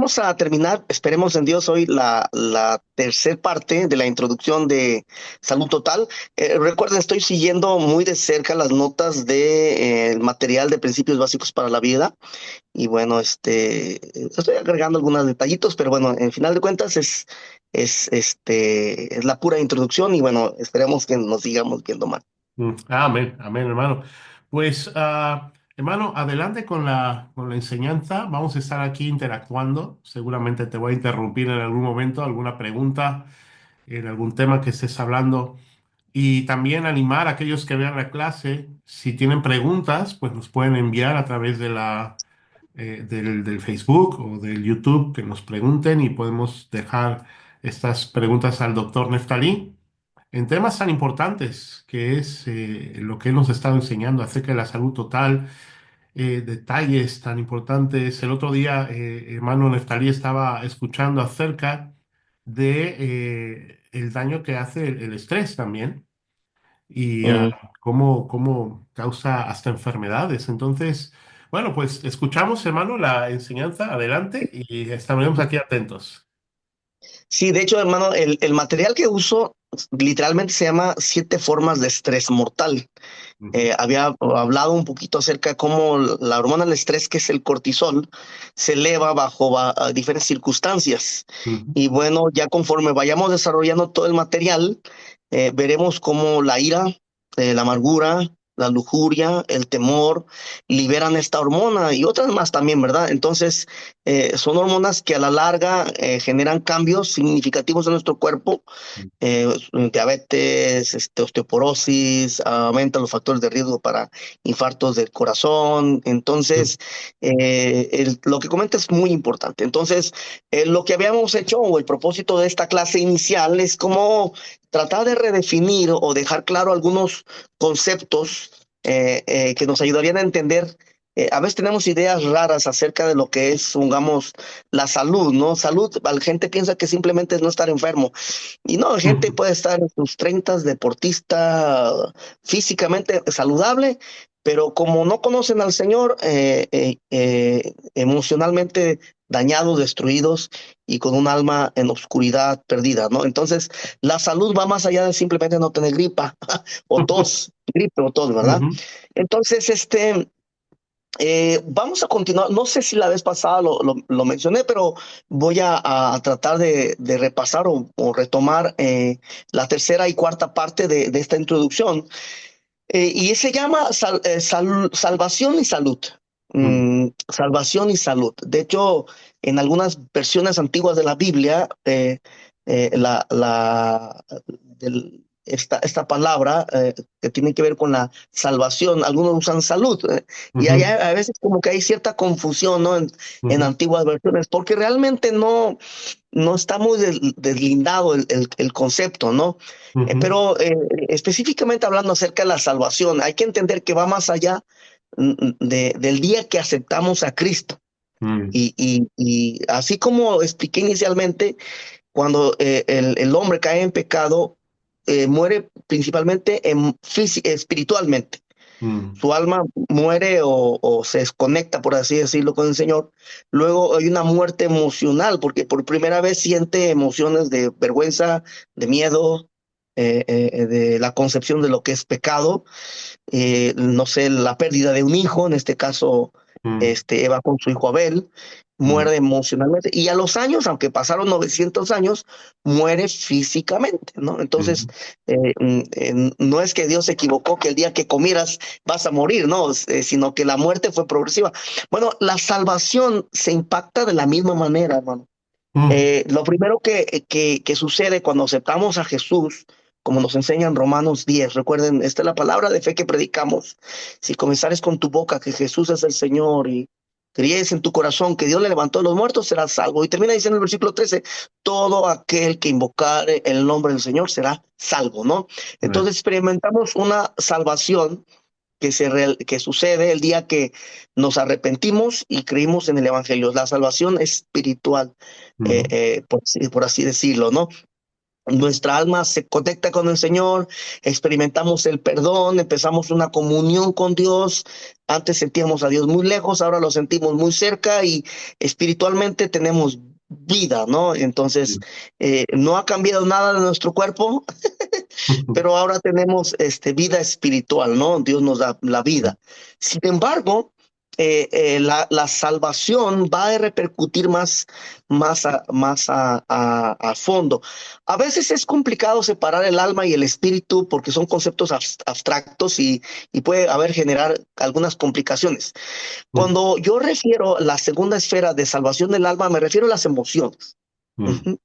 vamos a terminar, esperemos en Dios, hoy la tercera parte de la introducción de Salud Total. Recuerden, estoy siguiendo muy de cerca las notas de, el material de principios básicos para la vida. Y bueno, estoy agregando algunos detallitos, pero bueno, en final de cuentas es la pura introducción y bueno, esperemos que nos sigamos viendo más. Amén, amén, hermano. Pues, hermano, adelante con la enseñanza. Vamos a estar aquí interactuando. Seguramente te voy a interrumpir en algún momento, alguna pregunta, en algún tema que estés hablando. Y también animar a aquellos que vean la clase, si tienen preguntas, pues nos pueden enviar a través de del Facebook o del YouTube, que nos pregunten y podemos dejar estas preguntas al doctor Neftalí en temas tan importantes que es lo que él nos ha estado enseñando acerca de la salud total, detalles tan importantes. El otro día, hermano Neftalí estaba escuchando acerca de el daño que hace el estrés también y cómo causa hasta enfermedades. Entonces, bueno, pues escuchamos, hermano, la enseñanza, adelante y estaremos aquí atentos. Sí, de hecho, hermano, el material que uso literalmente se llama Siete formas de estrés mortal. Ujú, Había hablado un poquito acerca de cómo la hormona del estrés, que es el cortisol, se eleva bajo diferentes circunstancias. ujú, Y bueno, ya conforme vayamos desarrollando todo el material, veremos cómo la ira, la amargura, la lujuria, el temor, liberan esta hormona y otras más también, ¿verdad? Entonces, son hormonas que a la larga generan cambios significativos en nuestro cuerpo, diabetes, osteoporosis, aumenta los factores de riesgo para infartos del corazón. ujú, Entonces, lo que comenta es muy importante. Entonces, lo que habíamos hecho o el propósito de esta clase inicial es como tratar de redefinir o dejar claro algunos conceptos que nos ayudarían a entender. A veces tenemos ideas raras acerca de lo que es, digamos, la salud, ¿no? Salud, la gente piensa que simplemente es no estar enfermo. Y no, gente ujú, puede estar en sus 30, deportista, físicamente saludable, pero como no conocen al Señor, emocionalmente dañados, destruidos y con un alma en oscuridad perdida, ¿no? Entonces, la salud va más allá de simplemente no tener gripa o tos, gripe o tos, ¿verdad? ujú. Entonces, vamos a continuar. No sé si la vez pasada lo mencioné, pero voy a tratar de repasar o retomar la tercera y cuarta parte de esta introducción. Y se llama Salvación y Salud. Mm, Salvación y salud. De hecho, en algunas versiones antiguas de la Biblia, esta palabra que tiene que ver con la salvación, algunos usan salud, y hay, ujú, a veces como que hay cierta confusión, ¿no? En ujú, antiguas versiones, porque realmente no está muy deslindado el concepto, ¿no? ujú, Pero específicamente hablando acerca de la salvación, hay que entender que va más allá del día que aceptamos a Cristo. mm, Y así como expliqué inicialmente, cuando el hombre cae en pecado, muere principalmente espiritualmente. mm, Su alma muere o se desconecta, por así decirlo, con el Señor. Luego hay una muerte emocional, porque por primera vez siente emociones de vergüenza, de miedo, de la concepción de lo que es pecado, no sé, la pérdida de un hijo, en este caso, mm, Eva con su hijo Abel, mm, muere emocionalmente y a los años, aunque pasaron 900 años, muere físicamente, ¿no? Entonces, mm, no es que Dios se equivocó, que el día que comieras vas a morir, ¿no? Sino que la muerte fue progresiva. Bueno, la salvación se impacta de la misma manera, hermano. mm. Lo primero que sucede cuando aceptamos a Jesús, como nos enseña en Romanos 10, recuerden, esta es la palabra de fe que predicamos. Si comenzares con tu boca que Jesús es el Señor y creyeres en tu corazón que Dios le levantó de los muertos, serás salvo. Y termina diciendo en el versículo 13, todo aquel que invocare el nombre del Señor será salvo, ¿no? Amén. Entonces experimentamos una salvación que sucede el día que nos arrepentimos y creímos en el Evangelio. La salvación espiritual, Ujú, por así decirlo, ¿no? nuestra alma se conecta con el Señor, experimentamos el perdón, empezamos una comunión con Dios. Antes sentíamos a Dios muy lejos, ahora lo sentimos muy cerca y espiritualmente tenemos vida, ¿no? Entonces, no ha cambiado nada de nuestro cuerpo, pero ahora tenemos vida espiritual, ¿no? Dios nos da la vida. Sin embargo, la salvación va a repercutir más a fondo. A veces es complicado separar el alma y el espíritu porque son conceptos abstractos y puede generar algunas complicaciones. Cuando yo refiero a la segunda esfera de salvación del alma, me refiero a las emociones. Ujú.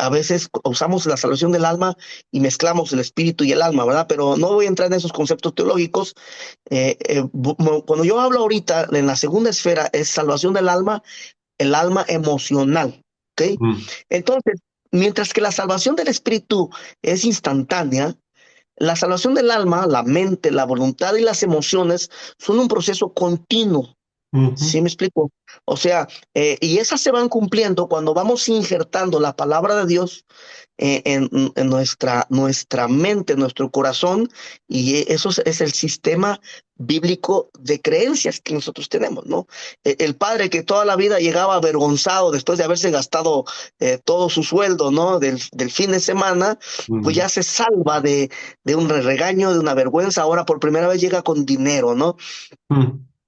A veces usamos la salvación del alma y mezclamos el espíritu y el alma, ¿verdad? Pero no voy a entrar en esos conceptos teológicos. Cuando yo hablo ahorita en la segunda esfera es salvación del alma, el alma emocional, ¿ok? Entonces, mientras que la salvación del espíritu es instantánea, la salvación del alma, la mente, la voluntad y las emociones son un proceso continuo. ¿Sí me explico? O sea, y esas se van cumpliendo cuando vamos injertando la palabra de Dios en nuestra mente, en nuestro corazón, y eso es el sistema bíblico de creencias que nosotros tenemos, ¿no? El padre que toda la vida llegaba avergonzado después de haberse gastado todo su sueldo, ¿no? Del fin de semana, pues ya se salva de un regaño, de una vergüenza, ahora por primera vez llega con dinero, ¿no?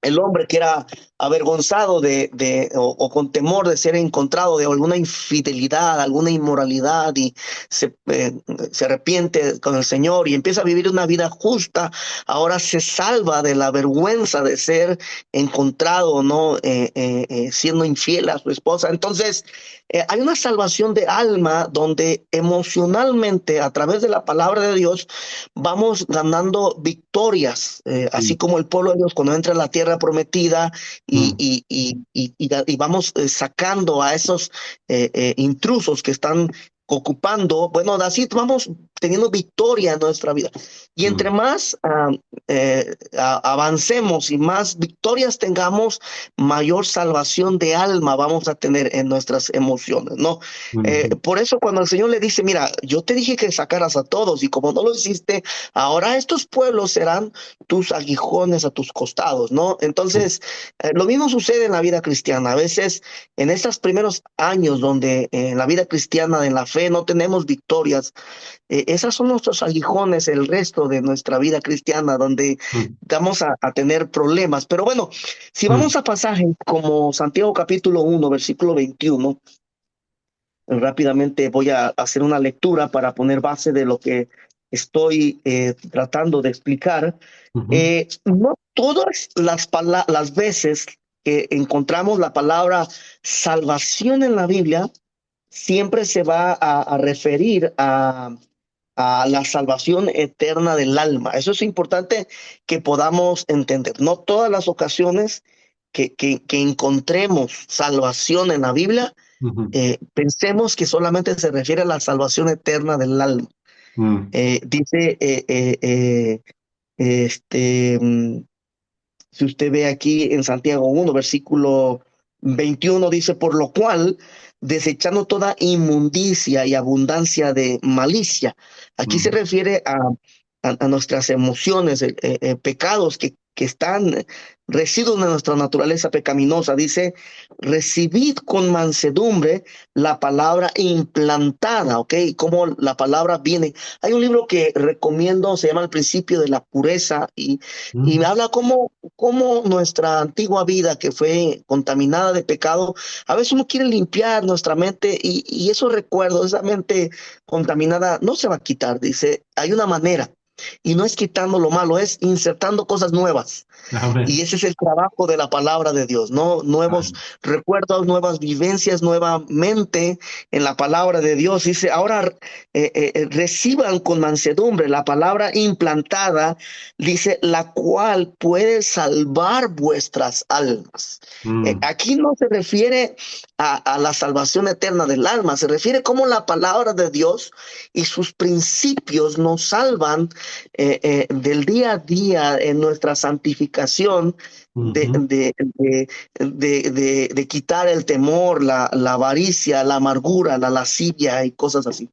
El hombre que era avergonzado o con temor de ser encontrado de alguna infidelidad, alguna inmoralidad y se arrepiente con el Señor y empieza a vivir una vida justa, ahora se salva de la vergüenza de ser encontrado, ¿no? Siendo infiel a su esposa. Entonces, hay una salvación de alma donde emocionalmente, a través de la palabra de Dios, vamos ganando victorias, así como el pueblo de Dios cuando entra a la tierra prometida y vamos sacando a esos intrusos que están ocupando, bueno, así vamos teniendo victoria en nuestra vida. Y entre más avancemos y más victorias tengamos, mayor salvación de alma vamos a tener en nuestras emociones, ¿no? Por eso cuando el Señor le dice, mira, yo te dije que sacaras a todos y como no lo hiciste, ahora estos pueblos serán tus aguijones a tus costados, ¿no? Entonces, lo mismo sucede en la vida cristiana. A veces, en estos primeros años donde en la vida cristiana, en la fe, no tenemos victorias, esas son nuestros aguijones el resto de nuestra vida cristiana, donde vamos a tener problemas. Pero bueno, si vamos a pasajes como Santiago capítulo 1, versículo 21, rápidamente voy a hacer una lectura para poner base de lo que estoy tratando de explicar. No todas las veces que encontramos la palabra salvación en la Biblia, siempre se va a referir a la salvación eterna del alma. Eso es importante que podamos entender. No todas las ocasiones que encontremos salvación en la Biblia, pensemos que solamente se refiere a la salvación eterna del alma. Dice, si usted ve aquí en Santiago 1, versículo 21, dice, por lo cual, desechando toda inmundicia y abundancia de malicia. Aquí se refiere a nuestras emociones, pecados que están residuos de nuestra naturaleza pecaminosa. Dice, recibid con mansedumbre la palabra implantada, ¿ok? Cómo la palabra viene. Hay un libro que recomiendo, se llama El principio de la pureza y me habla cómo nuestra antigua vida que fue contaminada de pecado, a veces uno quiere limpiar nuestra mente y esos recuerdos, esa mente contaminada no se va a quitar. Dice, hay una manera. Y no es quitando lo malo, es insertando cosas nuevas. Y ese es el trabajo de la palabra de Dios, ¿no? Nuevos recuerdos, nuevas vivencias, nuevamente en la palabra de Dios. Dice, ahora reciban con mansedumbre la palabra implantada, dice, la cual puede salvar vuestras almas. Aquí no se refiere a la salvación eterna del alma, se refiere cómo la palabra de Dios y sus principios nos salvan del día a día en nuestra santificación, de quitar el temor, la avaricia, la amargura, la lascivia y cosas así.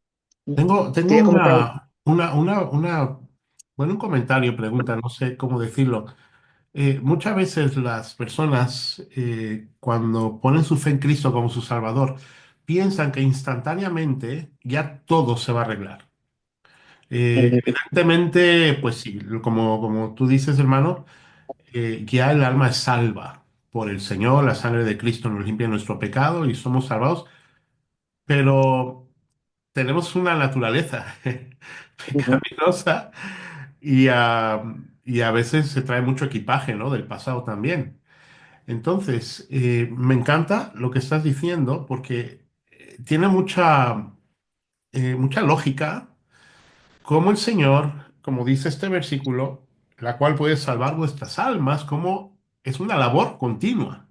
Tengo Quería comentar. bueno, un comentario, pregunta, no sé cómo decirlo. Muchas veces las personas, cuando ponen su fe en Cristo como su Salvador, piensan que instantáneamente ya todo se va a arreglar. Evidentemente, pues sí, como tú dices, hermano, ya el alma es salva por el Señor, la sangre de Cristo nos limpia nuestro pecado y somos salvados, pero tenemos una naturaleza Ujú. pecaminosa y a veces se trae mucho equipaje, ¿no? Del pasado también. Entonces, me encanta lo que estás diciendo porque tiene mucha lógica, como el Señor, como dice este versículo, la cual puede salvar vuestras almas, como es una labor continua.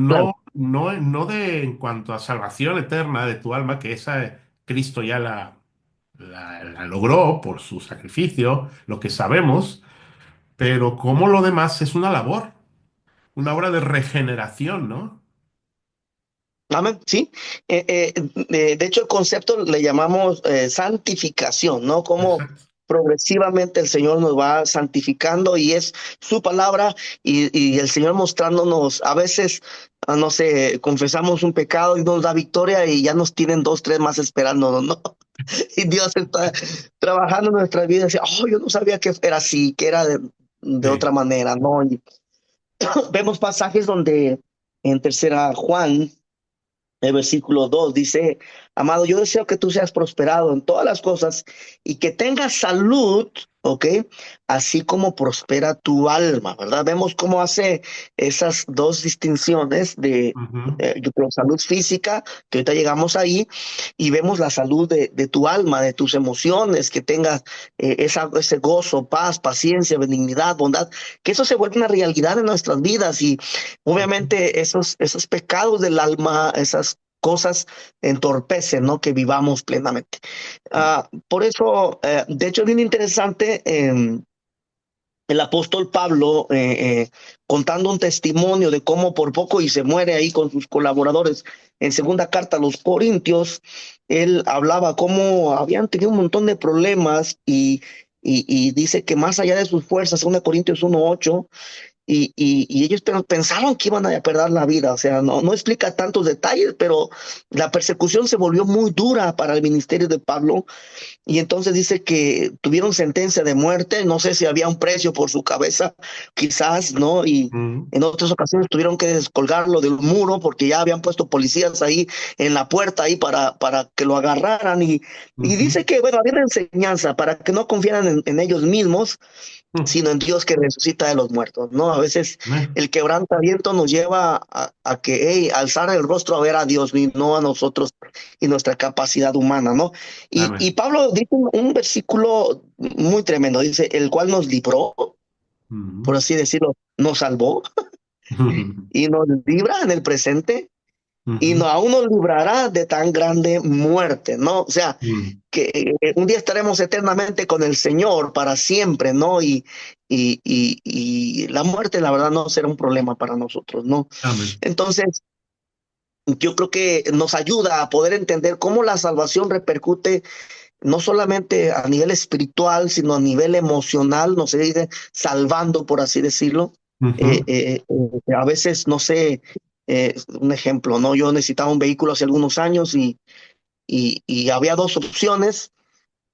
Claro. No de en cuanto a salvación eterna de tu alma, que esa Cristo ya la logró por su sacrificio, lo que sabemos, pero como lo demás es una labor, una obra de regeneración, ¿no? Amén, sí. De hecho, el concepto le llamamos santificación, ¿no? Como Exacto. progresivamente el Señor nos va santificando y es su palabra y el Señor mostrándonos, a veces, no sé, confesamos un pecado y nos da victoria y ya nos tienen dos, tres más esperándonos, ¿no? Y Dios está trabajando en nuestra vida y dice, oh, yo no sabía que era así, que era de Sí. otra manera, ¿no? Y vemos pasajes donde en tercera Juan, el versículo 2 dice, amado, yo deseo que tú seas prosperado en todas las cosas y que tengas salud, ¿ok? Así como prospera tu alma, ¿verdad? Vemos cómo hace esas dos distinciones de, Ujú, yo creo, salud física, que ahorita llegamos ahí, y vemos la salud de tu alma, de tus emociones, que tengas ese gozo, paz, paciencia, benignidad, bondad, que eso se vuelve una realidad en nuestras vidas y ujú, obviamente esos pecados del alma, esas cosas entorpecen, ¿no? Que vivamos plenamente. Por eso, de hecho, es bien interesante el apóstol Pablo contando un testimonio de cómo por poco y se muere ahí con sus colaboradores. En segunda carta a los Corintios, él hablaba cómo habían tenido un montón de problemas y dice que más allá de sus fuerzas, 2 Corintios 1:8, y ellos pensaron que iban a perder la vida, o sea, no explica tantos detalles, pero la persecución se volvió muy dura para el ministerio de Pablo y entonces dice que tuvieron sentencia de muerte, no sé si había un precio por su cabeza, quizás, ¿no? Y ujú, en otras ocasiones tuvieron que descolgarlo del muro porque ya habían puesto policías ahí en la puerta ahí para que lo agarraran y ujú, dice que, bueno, había una enseñanza para que no confiaran en ellos mismos, ujú. sino en Dios que resucita de los muertos, ¿no? A veces Amén. el quebrantamiento nos lleva a que, hey, alzar el rostro a ver a Dios y no a nosotros y nuestra capacidad humana, ¿no? Y Amén. Pablo dice un versículo muy tremendo, dice, el cual nos libró, Ujú, por así decirlo, nos salvó ujú, y nos libra en el presente y ujú, no, aún nos librará de tan grande muerte, ¿no? O sea, ujú. que un día estaremos eternamente con el Señor para siempre, ¿no? Y la muerte, la verdad, no será un problema para nosotros, ¿no? Amén. Entonces, yo creo que nos ayuda a poder entender cómo la salvación repercute no solamente a nivel espiritual, sino a nivel emocional, nos sigue salvando, por así decirlo. Ujú, A veces, no sé, un ejemplo, ¿no? Yo necesitaba un vehículo hace algunos años y había dos opciones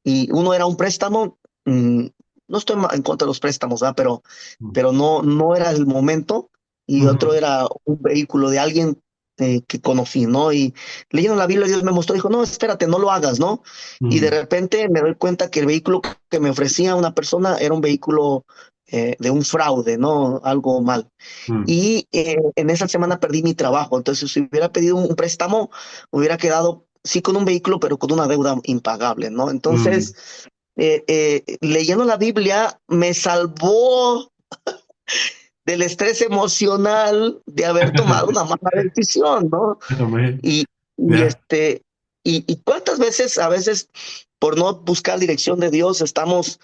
y uno era un préstamo. No estoy en contra de los préstamos, ¿verdad? Pero no era el momento. Y otro ujú, era un vehículo de alguien que conocí, ¿no? Y leyendo la Biblia, Dios me mostró, dijo, no, espérate, no lo hagas, ¿no? Y de ujú, repente me doy cuenta que el vehículo que me ofrecía una persona era un vehículo de un fraude, ¿no? Algo mal. ujú, Y en esa semana perdí mi trabajo. Entonces, si hubiera pedido un préstamo, hubiera quedado, sí, con un vehículo, pero con una deuda impagable, ¿no? ujú. Entonces, leyendo la Biblia me salvó del estrés emocional de haber tomado una mala decisión, ¿no? Amén. Y, y Ya. este, y cuántas veces, a veces, por no buscar dirección de Dios, estamos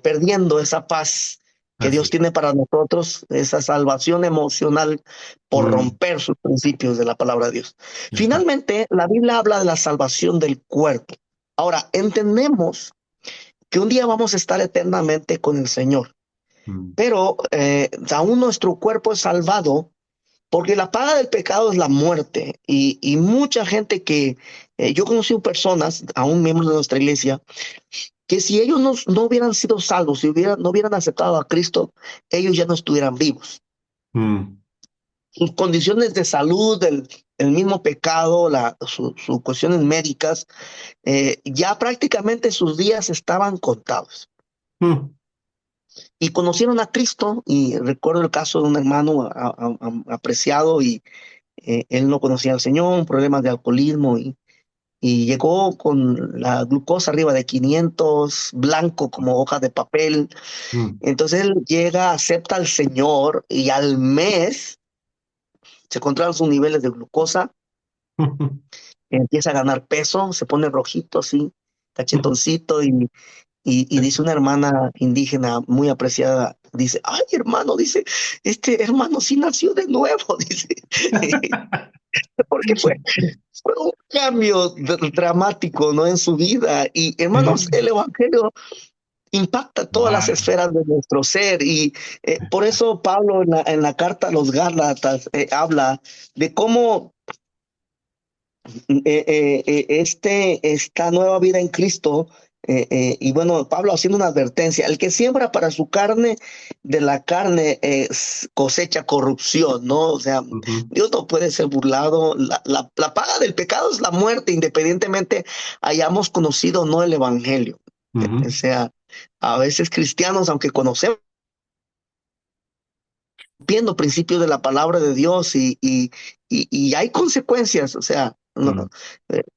perdiendo esa paz que Dios Así. tiene para nosotros, esa salvación emocional por Mm, romper sus principios de la palabra de Dios. exacto. Finalmente, la Biblia habla de la salvación del cuerpo. Ahora, entendemos que un día vamos a estar eternamente con el Señor, mm, pero aún nuestro cuerpo es salvado porque la paga del pecado es la muerte. Y mucha gente que yo conocí personas, aún miembros de nuestra iglesia, que si ellos no hubieran sido salvos, si no hubieran aceptado a Cristo, ellos ya no estuvieran vivos. mm, Sus condiciones de salud, el mismo pecado, sus cuestiones médicas, ya prácticamente sus días estaban contados. mm, Y conocieron a Cristo, y recuerdo el caso de un hermano apreciado, y él no conocía al Señor, problemas de alcoholismo, y llegó con la glucosa arriba de 500, blanco como hoja de papel. mm. Entonces él llega, acepta al Señor, y al mes se controlan sus niveles de glucosa, empieza a ganar peso, se pone rojito así, cachetoncito, y dice una hermana indígena muy apreciada, dice, ay hermano, dice, este hermano sí nació de nuevo, dice, porque fue un cambio dramático, ¿no? En su vida. Y hermanos, Sí. el Evangelio impacta todas las Wow. esferas de nuestro ser, y por eso Pablo en la carta a los Gálatas habla de cómo esta nueva vida en Cristo, y bueno, Pablo haciendo una advertencia, el que siembra para su carne, de la carne cosecha corrupción, ¿no? O sea, Ujú, Dios no puede ser burlado, la paga del pecado es la muerte, independientemente hayamos conocido o no el Evangelio. O ujú, sea, a veces cristianos, aunque conocemos viendo principios de la palabra de Dios, y hay consecuencias, o sea, mm,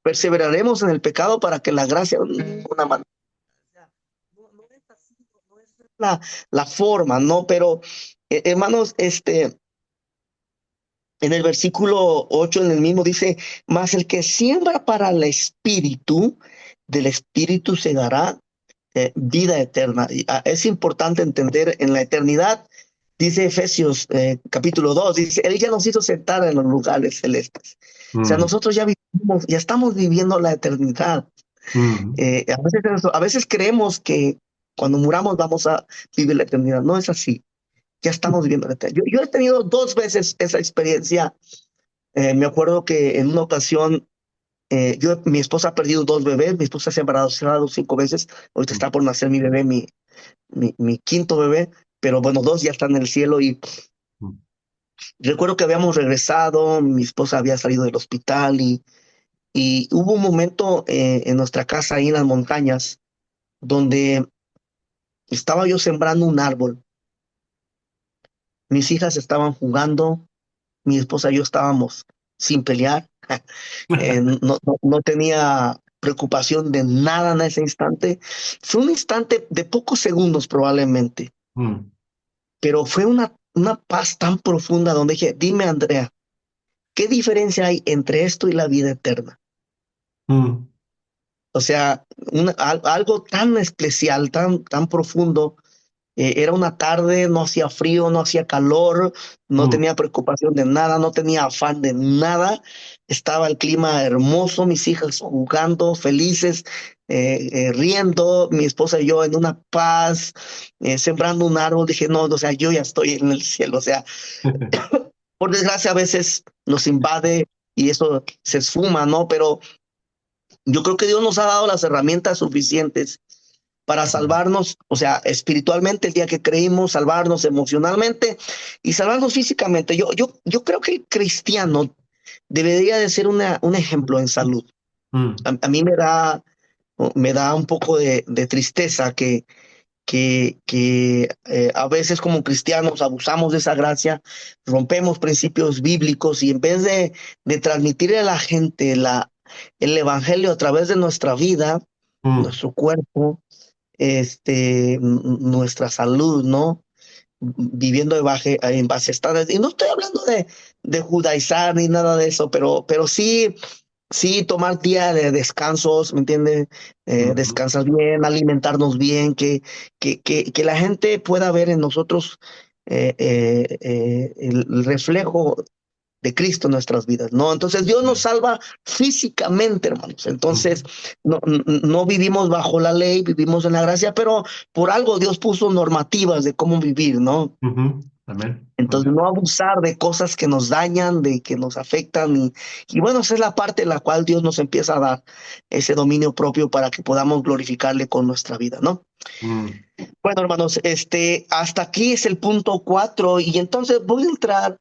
perseveraremos en el pecado para que la gracia de una manera, no es así, no es la forma, ¿no? Pero, hermanos, en el versículo 8 en el mismo dice, mas el que siembra para el espíritu, del espíritu se dará vida eterna. Es importante entender en la eternidad, dice Efesios capítulo 2, dice, Él ya nos hizo sentar en los lugares celestes. O sea, mm, nosotros ya vivimos, ya estamos viviendo la eternidad. mm, A veces creemos que cuando muramos vamos a vivir la eternidad. No es así. Ya estamos viviendo la eternidad. Yo he tenido dos veces esa experiencia. Me acuerdo que en una ocasión, mi esposa ha perdido dos bebés, mi esposa se ha embarazado 5 veces, ahorita mm, está por nacer mi bebé, mi quinto bebé, pero bueno, dos ya están en el cielo. Y mm, recuerdo que habíamos regresado, mi esposa había salido del hospital, y hubo un momento en nuestra casa ahí en las montañas donde estaba yo sembrando un árbol. Mis hijas estaban jugando, mi esposa y yo estábamos sin pelear. No tenía preocupación de nada en ese instante. Fue un instante de pocos segundos probablemente, mm, pero fue una paz tan profunda donde dije, dime Andrea, ¿qué diferencia hay entre esto y la vida eterna? mm, O sea, algo tan especial, tan profundo. Era una tarde, no hacía frío, no hacía calor, no mm, tenía preocupación de nada, no tenía afán de nada. Estaba el clima hermoso, mis hijas jugando, felices, riendo, mi esposa y yo en una paz, sembrando un árbol. Dije, no, o sea, yo ya estoy en el cielo. O sea, por desgracia a veces nos invade y eso se esfuma, ¿no? Pero yo creo que Dios nos ha dado las herramientas suficientes para salvarnos, o sea, espiritualmente el día que creímos, salvarnos emocionalmente y salvarnos físicamente. Yo creo que el cristiano debería de ser un ejemplo en salud. mm, A mí me da un poco de tristeza que a veces como cristianos abusamos de esa gracia, rompemos principios bíblicos, y en vez de transmitirle a la gente el evangelio a través de nuestra vida, mm, nuestro cuerpo, nuestra salud, ¿no? Viviendo en base a estándares. Y no estoy hablando de judaizar ni nada de eso, pero sí, sí tomar día de descansos, ¿me entiendes? mm, Descansar bien, alimentarnos bien, que la gente pueda ver en nosotros el reflejo de Cristo en nuestras vidas, ¿no? Entonces Dios nos Mm, salva físicamente, hermanos. Entonces ujú, no vivimos bajo la ley, vivimos en la gracia, pero por algo Dios puso normativas de cómo vivir, ¿no? ujú. Amén. Entonces, Amén. no abusar de cosas que nos dañan, de que nos afectan. Y bueno, esa es la parte en la cual Dios nos empieza a dar ese dominio propio para que podamos glorificarle con nuestra vida, ¿no? Mm, Bueno, hermanos, hasta aquí es el punto 4 y entonces voy a entrar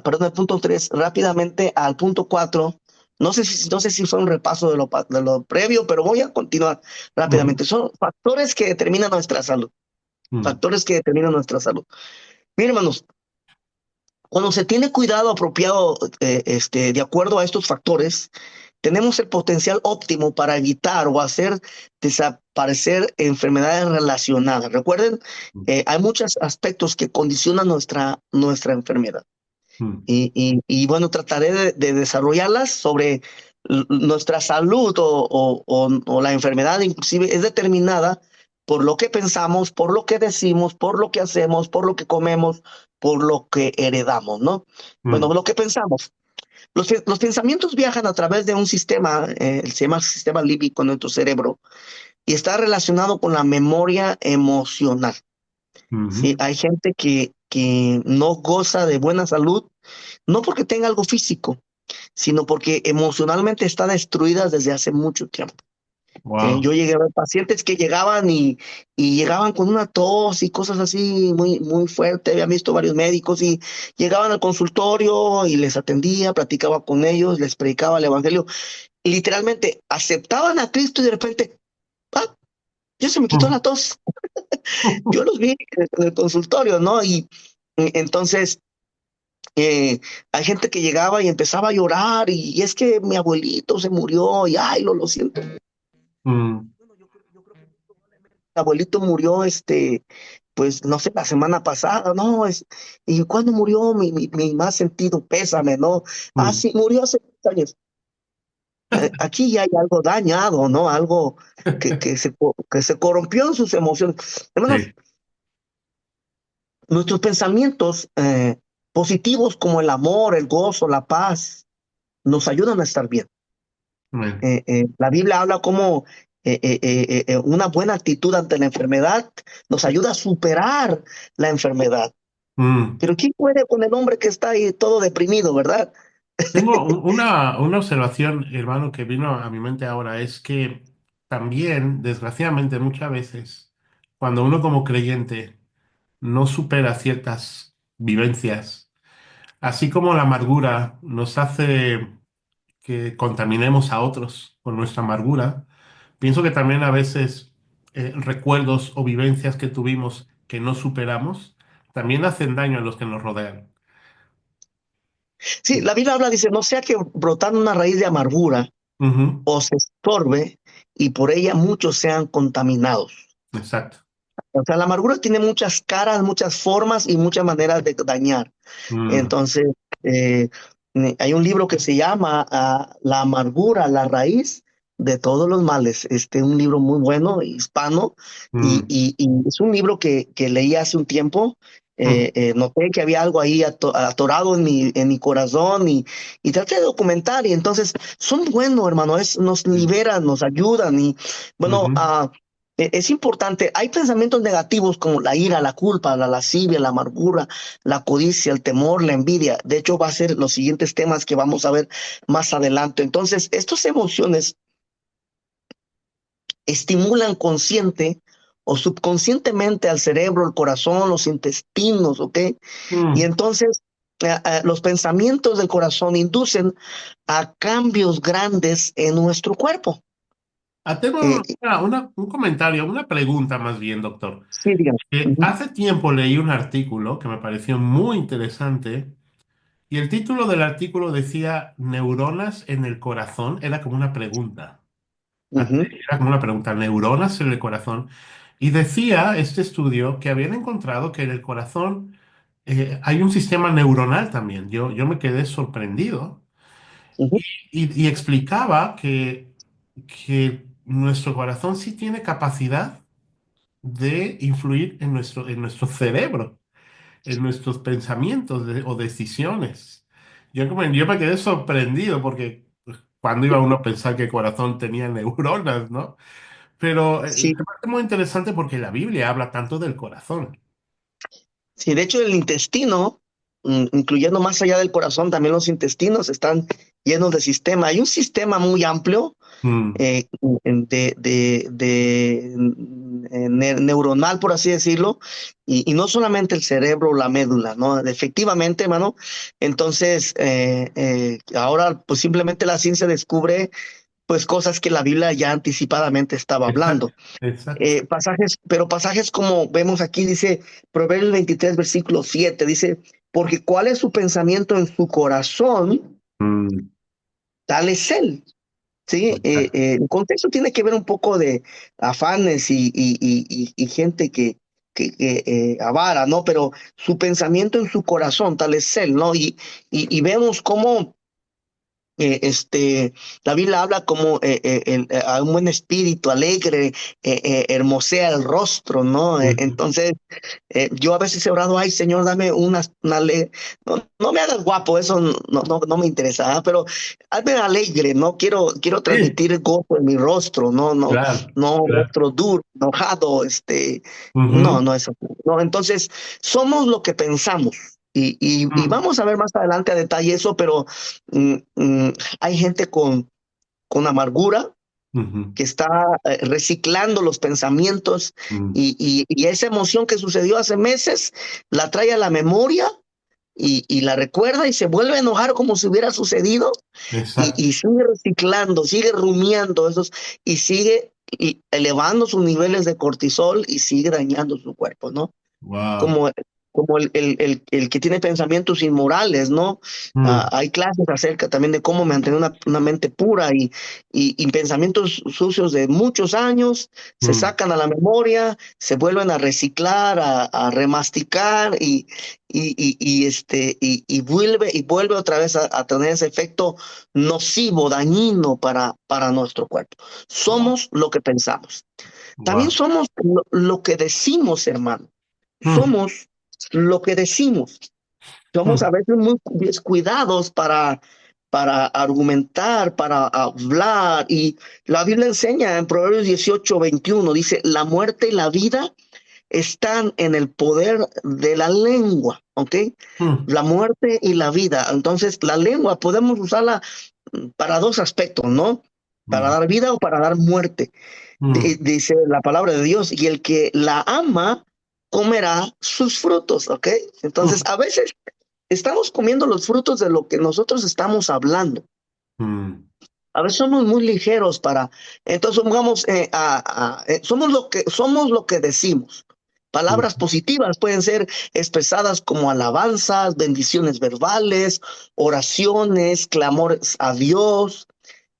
perdón, el punto 3 rápidamente al punto 4. No sé si fue un repaso de lo previo, pero voy a continuar ujú, rápidamente. Son factores que determinan nuestra salud, mm, factores que determinan nuestra salud. Miren, hermanos, cuando se tiene cuidado apropiado, de acuerdo a estos factores, tenemos el potencial óptimo para evitar o hacer desaparecer enfermedades relacionadas. Recuerden, hay muchos aspectos que condicionan nuestra enfermedad. mm, Y bueno, trataré de desarrollarlas sobre nuestra salud o la enfermedad, inclusive es determinada por lo que pensamos, por lo que decimos, por lo que hacemos, por lo que comemos, por lo que heredamos, ¿no? Bueno, mm, lo que pensamos. Los pensamientos viajan a través de un sistema, se llama sistema límbico en nuestro cerebro, y está relacionado con la memoria emocional. Sí, ujú. hay gente que no goza de buena salud, no porque tenga algo físico, sino porque emocionalmente está destruida desde hace mucho tiempo. Wow. Yo llegué a ver pacientes que llegaban y llegaban con una tos y cosas así muy, muy fuerte. Había visto varios médicos y llegaban al consultorio y les atendía, platicaba con ellos, les predicaba el evangelio. Y literalmente aceptaban a Cristo y de repente, ah, ya se me quitó la Mm. tos. Yo los vi en el consultorio, ¿no? Y entonces hay gente que llegaba y empezaba a llorar y es que mi abuelito se murió y ay, lo siento. Mm, Bueno, yo creo que mi abuelito murió, pues no sé, la semana pasada, ¿no? ¿Y cuándo murió mi más sentido pésame, ¿no? Ah, mm. sí, murió hace 10 años. Aquí ya hay algo dañado, ¿no? Algo que se corrompió en sus emociones. Hermanos, Sí. nuestros pensamientos positivos como el amor, el gozo, la paz, nos ayudan a estar bien. Amén. La Biblia habla como una buena actitud ante la enfermedad nos ayuda a superar la enfermedad. Mm. Pero ¿quién puede con el hombre que está ahí todo deprimido, verdad? Tengo una observación, hermano, que vino a mi mente ahora, es que también, desgraciadamente, muchas veces, cuando uno como creyente no supera ciertas vivencias, así como la amargura nos hace que contaminemos a otros con nuestra amargura, pienso que también a veces recuerdos o vivencias que tuvimos que no superamos, también hacen daño a los que nos rodean. Sí, la Biblia habla, dice, no sea que brotando una raíz de amargura Ujú, o se estorbe y por ella muchos sean contaminados. exacto. O sea, la amargura tiene muchas caras, muchas formas y muchas maneras de dañar. Mm, Entonces, eh, hay un libro que se llama La amargura, la raíz de todos los males. Un libro muy bueno, hispano, y, mm, y- y es un libro que leí hace un tiempo. mm, Noté que había algo ahí atorado en mi corazón y traté de documentar. Y entonces, son buenos, hermano, nos sí, liberan, nos ayudan. Y bueno, ujú, es importante. Hay pensamientos negativos como la ira, la culpa, la lascivia, la amargura, la codicia, el temor, la envidia. De hecho, va a ser los siguientes temas que vamos a ver más adelante. Entonces, estas emociones estimulan consciente o subconscientemente al cerebro, el corazón, los intestinos, ¿ok? Y mm. entonces los pensamientos del corazón inducen a cambios grandes en nuestro cuerpo. Tengo Eh, un comentario, una pregunta más bien, doctor. sí, dígame. Ujú, Hace tiempo leí un artículo que me pareció muy interesante y el título del artículo decía neuronas en el corazón. Era como una pregunta. ujú, Era como una pregunta, neuronas en el corazón. Y decía este estudio que habían encontrado que en el corazón hay un sistema neuronal también. Yo me quedé sorprendido ujú. y explicaba que nuestro corazón sí tiene capacidad de influir en nuestro cerebro, en nuestros pensamientos o decisiones. yo me quedé sorprendido porque pues, cuando iba uno a pensar que el corazón tenía neuronas, ¿no? Pero Sí, me parece muy interesante porque la Biblia habla tanto del corazón. sí, de hecho el intestino, incluyendo más allá del corazón, también los intestinos están llenos de sistema. Hay un sistema muy amplio Mm, neuronal, por así decirlo, y no solamente el cerebro o la médula, ¿no? Efectivamente, hermano. Entonces, ahora pues simplemente la ciencia descubre pues cosas que la Biblia ya anticipadamente estaba hablando. exacto, exacto. Pero pasajes como vemos aquí, dice Proverbios 23, versículo 7, dice, porque cuál es su pensamiento en su corazón, Mm, tal es él. Sí, el contexto tiene que ver un poco de afanes y gente que avara, ¿no? Pero su pensamiento en su corazón, tal es él, ¿no? Y vemos cómo la Biblia habla como a un buen espíritu alegre, hermosea el rostro, ¿no? mm, Entonces, yo a veces he orado, ay Señor, dame no, no me hagas guapo, eso no me interesa, pero hazme alegre, no quiero sí, transmitir gozo en mi rostro, claro, no claro. rostro duro, enojado, Ujú, no, eso, no. Entonces, somos lo que pensamos. Y mm, vamos a ver más adelante a detalle eso, pero mm, mm, hay gente con amargura ujú, que está reciclando los pensamientos mm, y esa emoción que sucedió hace meses la trae a la memoria y la recuerda y se vuelve a enojar como si hubiera sucedido exacto. y sigue reciclando, sigue rumiando esos y sigue elevando sus niveles de cortisol y sigue dañando su cuerpo, ¿no? Wow. como, como el que tiene pensamientos inmorales, ¿no? Mm, Hay clases acerca también de cómo mantener una mente pura y pensamientos sucios de muchos años se mm, sacan a la memoria, se vuelven a reciclar, a remasticar y vuelve otra vez a tener ese efecto nocivo, dañino para nuestro cuerpo. wow, Somos lo que pensamos. También wow. somos lo que decimos, hermano. Mm, Somos lo que decimos. Somos a mm, veces muy descuidados para argumentar, para hablar. Y la Biblia enseña en Proverbios 18:21, dice, la muerte y la vida están en el poder de la lengua, ¿ok? mm, La muerte y la vida. Entonces, la lengua podemos usarla para dos aspectos, ¿no? Para mm, dar vida o para dar muerte. mm, Dice la palabra de Dios, y el que la ama comerá sus frutos, ¿ok? Entonces, mm, a veces estamos comiendo los frutos de lo que nosotros estamos hablando. mm, A veces somos muy ligeros entonces vamos somos lo que decimos. Palabras mm, positivas pueden ser expresadas como alabanzas, bendiciones verbales, oraciones, clamores a Dios,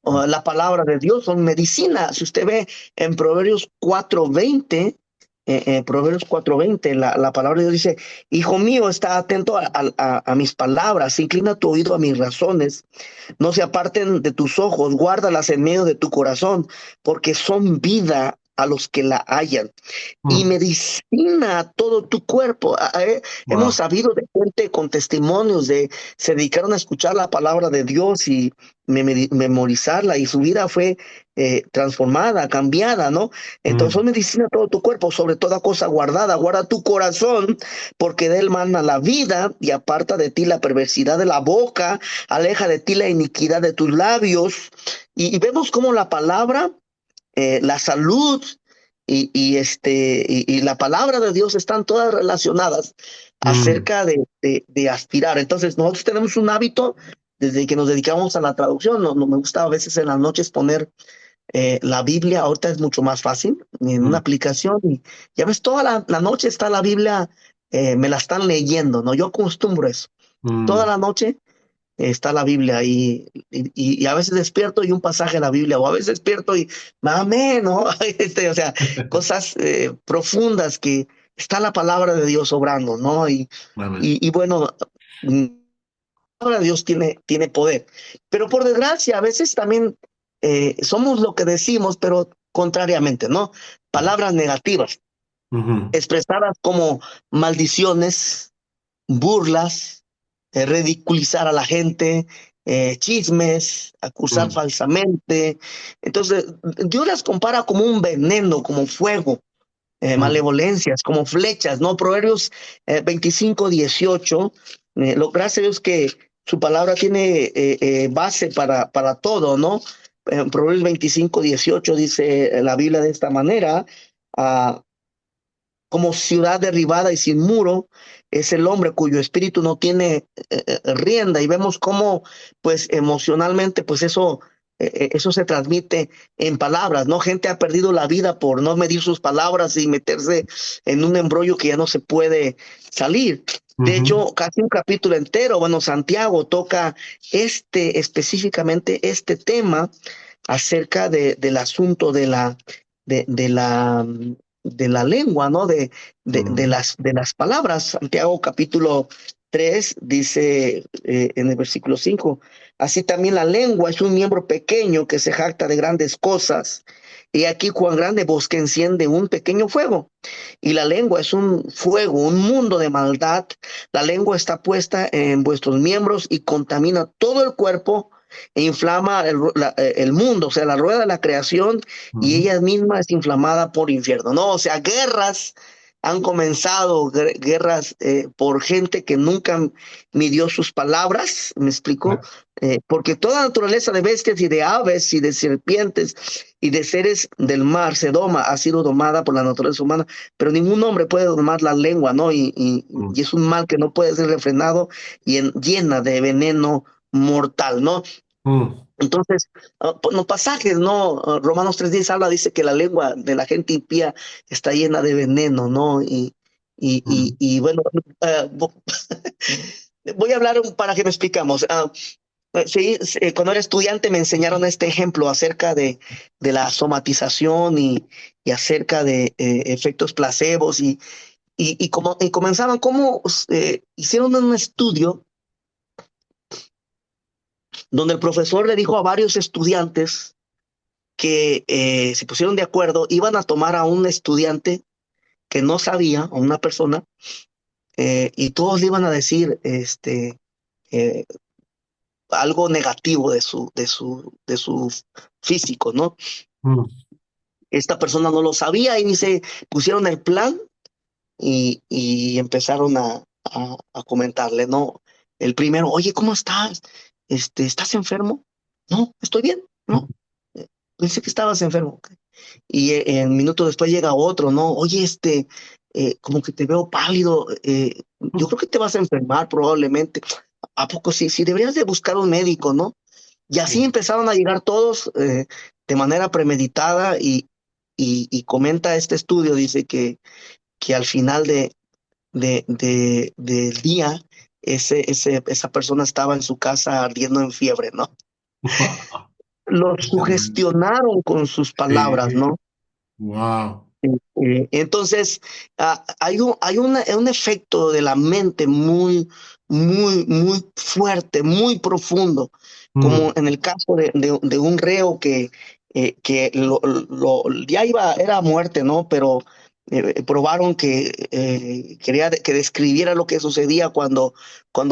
o la palabra de Dios son medicina. Si usted ve en Proverbios 4:20, la palabra de Dios dice, Hijo mío, está atento a mis palabras, inclina tu oído a mis razones, no se aparten de tus ojos, guárdalas en medio de tu corazón, porque son vida a los que la hallan y mm. medicina a todo tu cuerpo. Hemos Wow. sabido de gente con testimonios se dedicaron a escuchar la palabra de Dios y memorizarla y su vida fue transformada, cambiada, ¿no? Entonces, son Mm, medicina a todo tu cuerpo, sobre toda cosa guardada, guarda tu corazón, porque de él mana la vida y aparta de ti la perversidad de la boca, aleja de ti la iniquidad de tus labios. Y vemos cómo la palabra, la salud y la palabra de Dios están todas relacionadas mm, acerca de aspirar. Entonces, nosotros tenemos un hábito desde que nos dedicamos a la traducción. No me gusta a veces en las noches poner la Biblia. Ahorita es mucho más fácil en una mm, aplicación y ya ves, toda la noche está la Biblia, me la están leyendo, ¿no? Yo acostumbro eso. Toda mm, la noche está la Biblia ahí y a veces despierto y un pasaje de la Biblia, o a veces despierto y amén, ¿no? O sea, cosas profundas que está la palabra de Dios obrando, ¿no? amén. Y bueno, la palabra de Dios tiene poder, pero por desgracia a veces también somos lo que decimos, pero contrariamente, ¿no? Palabras negativas, Ujú, expresadas como maldiciones, burlas, ridiculizar a la gente, chismes, acusar mm, falsamente. Entonces, Dios las compara como un veneno, como fuego, mm. malevolencias, como flechas, ¿no? Proverbios 25:18. Gracias a Dios que su palabra tiene base para todo, ¿no? Proverbios 25:18 dice la Biblia de esta manera: ah, como ciudad derribada y sin muro es el hombre cuyo espíritu no tiene rienda, y vemos cómo pues emocionalmente pues eso se transmite en palabras, ¿no? Gente ha perdido la vida por no medir sus palabras y meterse en un embrollo que ya no se puede salir. De Ujú. hecho, casi un capítulo entero, bueno, Santiago toca específicamente este tema acerca del asunto de la, de la lengua, ¿no? Mm, De las palabras. Santiago capítulo 3 dice en el versículo 5: así también la lengua es un miembro pequeño que se jacta de grandes cosas. Y aquí cuán grande bosque enciende un pequeño fuego. Y la lengua es un fuego, un mundo de maldad. La lengua está puesta en vuestros miembros y contamina todo el cuerpo e inflama el mundo, o sea, la rueda de la creación, y ujú. ella misma es inflamada por infierno, ¿no? O sea, guerras han comenzado, guerras por gente que nunca midió sus palabras, ¿me explico? Ah, Porque toda naturaleza de bestias y de aves y de serpientes y de seres del mar se doma, ha sido domada por la naturaleza humana, pero ningún hombre puede domar la lengua, ¿no? mm, Y es un mal que no puede ser refrenado y llena de veneno mortal, ¿no? mm, Entonces, en los pasajes, ¿no? Romanos 3:10 habla, dice que la lengua de la gente impía está llena de veneno, ¿no? mm. Y bueno, eh, vo- voy a hablar para que me explicamos. Sí, cuando era estudiante me enseñaron este ejemplo acerca de la somatización y acerca de efectos placebos y comenzaban cómo hicieron un estudio donde el profesor le dijo a varios estudiantes que se pusieron de acuerdo, iban a tomar a un estudiante que no sabía, a una persona, y todos le iban a decir eh, algo negativo de su físico, ¿no? Mm. Esta persona no lo sabía y se pusieron el plan y empezaron a comentarle, ¿no? El primero: oye, ¿cómo estás? ¿Estás enfermo? No, estoy bien, ¿no? Pensé que estabas enfermo. Y en minutos después llega otro, ¿no? Oye, como que te veo pálido, yo creo que te vas a enfermar probablemente. ¿A poco sí? Sí, deberías de buscar un médico, ¿no? Y así Sí. empezaron a llegar todos de manera premeditada y comenta este estudio, dice que al final del día, esa persona estaba en su casa ardiendo en fiebre, ¿no? Lo Tremendo. sugestionaron con sus palabras, Sí, ¿no? wow. Entonces, hay un efecto de la mente muy fuerte, muy profundo, como Mm, en el caso de un reo que ya era a muerte, ¿no? Pero probaron que quería que describiera lo que sucedía cuando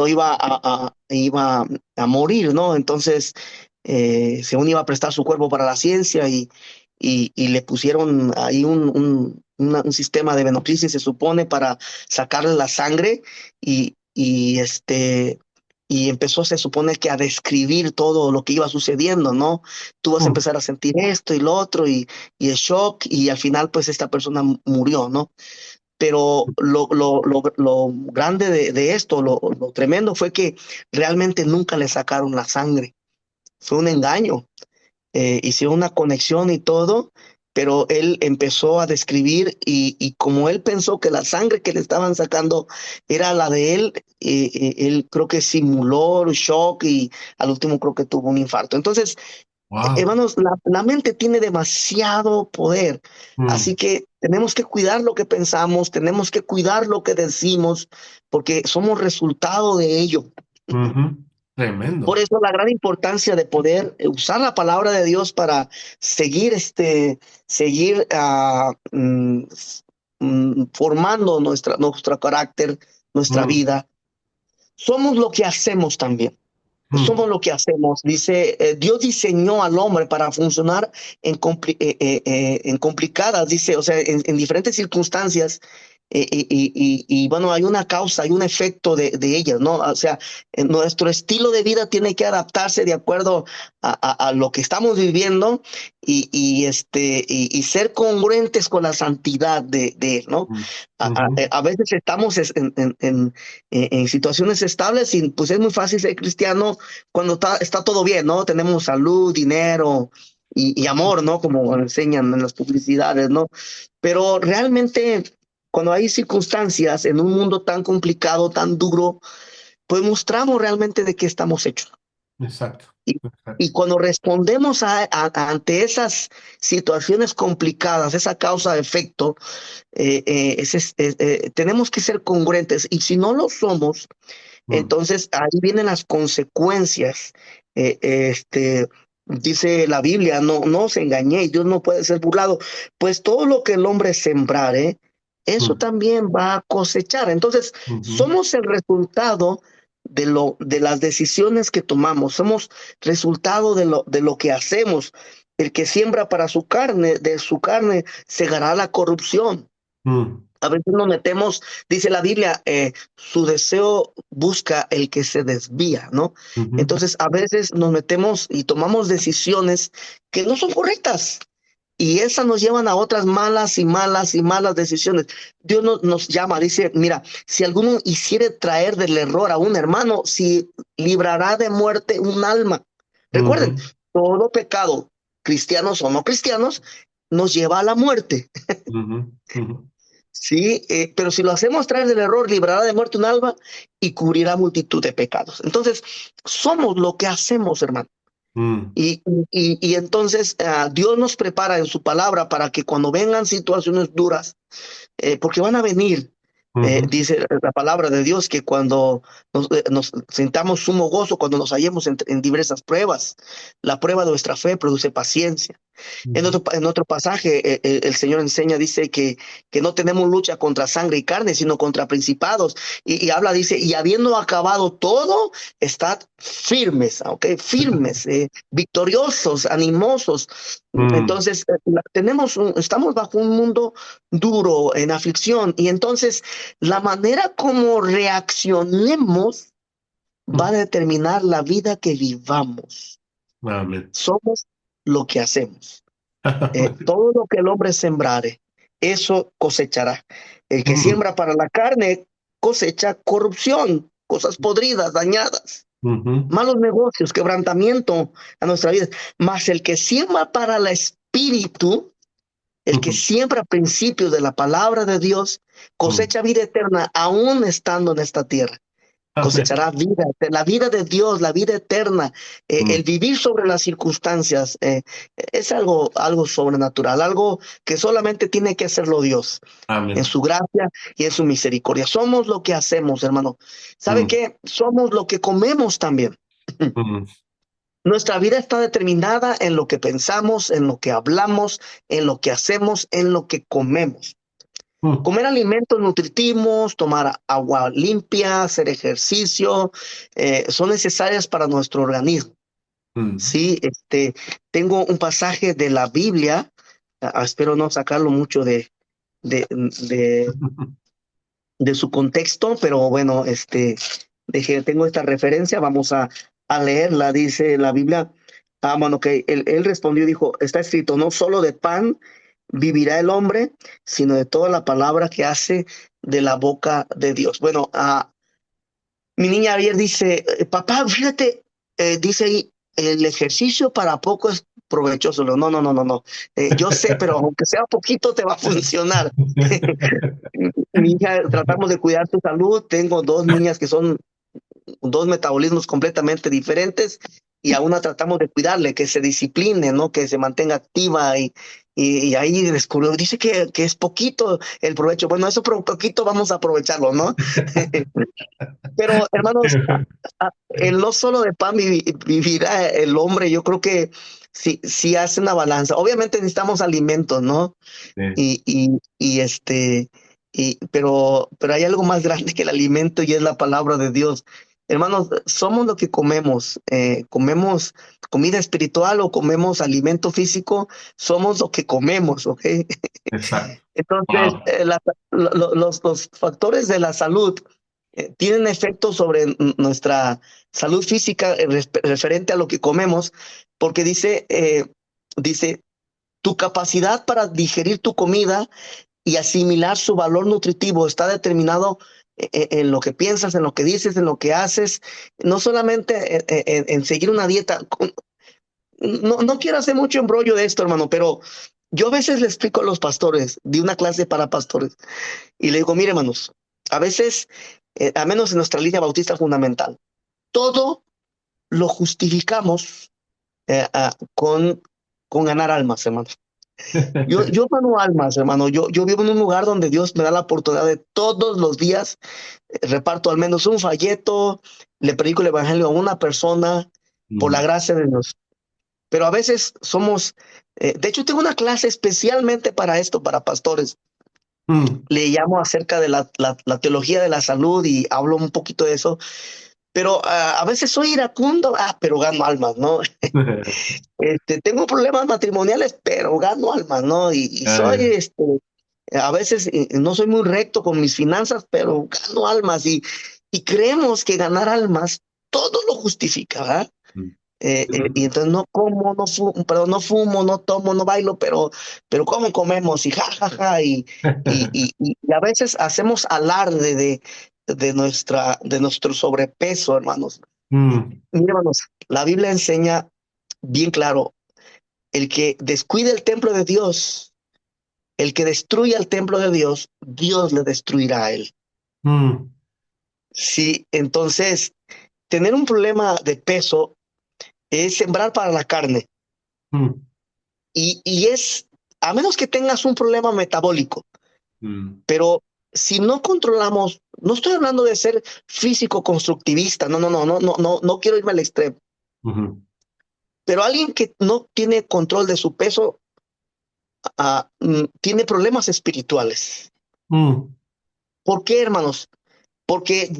iba a morir, ¿no? Entonces, según iba a prestar su cuerpo para la ciencia y le pusieron ahí un sistema de venoclisis, se supone, para sacarle la sangre y empezó, se supone que a describir todo lo que iba sucediendo, ¿no? Tú vas a mm, empezar a sentir esto y lo otro y el shock y al final pues esta persona murió, ¿no? Pero lo grande de esto, lo tremendo fue que realmente nunca le sacaron la sangre. Fue un engaño. Hicieron una conexión y todo, pero él empezó a describir y como él pensó que la sangre que le estaban sacando era la de él, él creo que simuló el shock y al último creo que tuvo un infarto. Entonces, wow. hermanos, la mente tiene demasiado poder, así Mm, que tenemos que cuidar lo que pensamos, tenemos que cuidar lo que decimos, porque somos resultado de ello. ujú. Por Tremendo. eso la gran importancia de poder usar la palabra de Dios para seguir, seguir formando nuestro carácter, nuestra Mm, vida. somos lo que hacemos también. Somos Mm, lo que hacemos. Dice, Dios diseñó al hombre para funcionar en complicadas, dice, o sea, en diferentes circunstancias. Bueno, hay una causa, hay un efecto de ellas, ¿no? O sea, nuestro estilo de vida tiene que adaptarse de acuerdo a lo que estamos viviendo y ser congruentes con la santidad de él, ¿no? mm, ujú, A veces estamos en situaciones estables y pues es muy fácil ser cristiano cuando está todo bien, ¿no? Tenemos salud, dinero y amor, ¿no? Como enseñan en las publicidades, ¿no? Pero realmente cuando hay circunstancias en un mundo tan complicado, tan duro, pues mostramos realmente de qué estamos hechos. exacto, Y, exacto. y cuando respondemos ante esas situaciones complicadas, esa causa-efecto, tenemos que ser congruentes. Y si no lo somos, Mm, entonces ahí vienen las consecuencias. Dice la Biblia, no os engañéis, Dios no puede ser burlado, pues todo lo que el hombre sembrare, eso mm, también va a cosechar. Entonces, ujú, somos el resultado de las decisiones que tomamos, somos resultado de lo que hacemos. El que siembra para su carne, de su carne segará la corrupción. mm, A veces nos metemos, dice la Biblia, su deseo busca el que se desvía, ¿no? ujú, Entonces, a veces nos metemos y tomamos decisiones que no son correctas y esas nos llevan a otras malas y malas y malas decisiones. Dios nos llama, dice, mira, si alguno hiciere traer del error a un hermano, si librará de muerte un alma. Recuerden, ujú, todo pecado, cristianos o no cristianos, nos lleva a la muerte. ujú, ujú, Sí, pero si lo hacemos tras del error, librará de muerte un alma y cubrirá multitud de pecados. Entonces, somos lo que hacemos, hermano. mm, Y entonces Dios nos prepara en su palabra para que cuando vengan situaciones duras, porque van a venir. ujú, Dice la palabra de Dios que cuando nos sintamos sumo gozo, cuando nos hallemos en diversas pruebas, la prueba de nuestra fe produce paciencia. ujú, En otro pasaje, el Señor enseña, dice que no tenemos lucha contra sangre y carne, sino contra principados. Y habla, dice, y habiendo acabado todo, estad firmes, ¿ok? Firmes, victoriosos, animosos. mm, Entonces, estamos bajo un mundo duro, en aflicción, y entonces la manera como reaccionemos va a mm. determinar la vida que vivamos. Amén. Somos lo que hacemos. Todo lo que el hombre sembrare, eso cosechará. El que Mm, siembra para la carne cosecha corrupción, cosas podridas, dañadas, ujú, malos negocios, quebrantamiento a nuestra vida. Mas el que siembra para el espíritu, el que ujú. siembra principios de la palabra de Dios, Mm, cosecha vida eterna aún estando en esta tierra. amén. Cosechará vida, la vida de Dios, la vida eterna, el Mm, vivir sobre las circunstancias, es algo sobrenatural, algo que solamente tiene que hacerlo Dios en amén. su gracia y en su misericordia. Somos lo que hacemos, hermano. ¿Sabe Mm, qué? Somos lo que comemos también. mm, Nuestra vida está determinada en lo que pensamos, en lo que hablamos, en lo que hacemos, en lo que comemos. mm, Comer alimentos nutritivos, tomar agua limpia, hacer ejercicio, son necesarias para nuestro organismo. mm. Sí, tengo un pasaje de la Biblia, espero no sacarlo mucho de, de, de su contexto, pero bueno, tengo esta referencia, vamos a leerla, dice la Biblia. Bueno, que él respondió, dijo, está escrito, no solo de pan vivirá el hombre, sino de toda la palabra que hace de la boca de Dios. Bueno, mi niña ayer dice, papá, fíjate, dice ahí, el ejercicio para poco es provechoso. No, no, no, no, no. Yo sé, pero aunque sea poquito te va a funcionar. Mi hija, tratamos de cuidar su salud. Tengo dos niñas que son dos metabolismos completamente diferentes y a una tratamos de cuidarle, que se discipline, ¿no? Que se mantenga activa y ahí descubrió, dice que es poquito el provecho. Bueno, eso por poquito vamos a aprovecharlo, ¿no? Pero hermanos, el no solo de pan vivirá el hombre, yo creo que sí hace una balanza. Obviamente necesitamos alimentos, ¿no? Sí. Y pero hay algo más grande que el alimento y es la palabra de Dios. Hermanos, somos lo que comemos. Comemos comida espiritual o comemos alimento físico, somos lo que comemos, ¿ok? Exacto. Entonces, Wow. los factores de la salud tienen efectos sobre nuestra salud física referente a lo que comemos, porque dice, tu capacidad para digerir tu comida y asimilar su valor nutritivo está determinado en lo que piensas, en lo que dices, en lo que haces, no solamente en seguir una dieta. No quiero hacer mucho embrollo de esto, hermano, pero yo a veces le explico a los pastores, de una clase para pastores, y le digo, mire, hermanos, a veces, al menos en nuestra línea bautista fundamental, todo lo justificamos con ganar almas, hermano. Yo gano almas, hermano. Yo vivo en un lugar donde Dios me da la oportunidad de todos los días reparto al menos un folleto, le predico el evangelio a una persona por la Mm, gracia de Dios. Pero a veces de hecho tengo una clase especialmente para esto, para pastores. mm. Le llamo acerca de la teología de la salud y hablo un poquito de eso. Pero a veces soy iracundo, pero gano almas, ¿no? Tengo problemas matrimoniales, pero gano almas, ¿no? Y soy, Ay, a veces no soy muy recto con mis finanzas, pero gano almas y creemos que ganar almas todo lo justifica, ¿verdad? mm. Y entonces no como, no fumo, perdón, no fumo, no tomo, no bailo, pero ¿cómo comemos? Y ja, ja, ja, y a veces hacemos alarde de nuestro sobrepeso, hermanos. Mm, Mira, hermanos, la Biblia enseña bien claro, el que descuide el templo de Dios, el que destruya el templo de Dios, Dios le destruirá a él. mm, Sí, entonces, tener un problema de peso es sembrar para la carne mm, y a menos que tengas un problema metabólico, mm, pero si no controlamos, no estoy hablando de ser físico constructivista, no quiero irme al extremo, ujú, pero alguien que no tiene control de su peso tiene problemas espirituales. mm, ¿Por qué, hermanos? Porque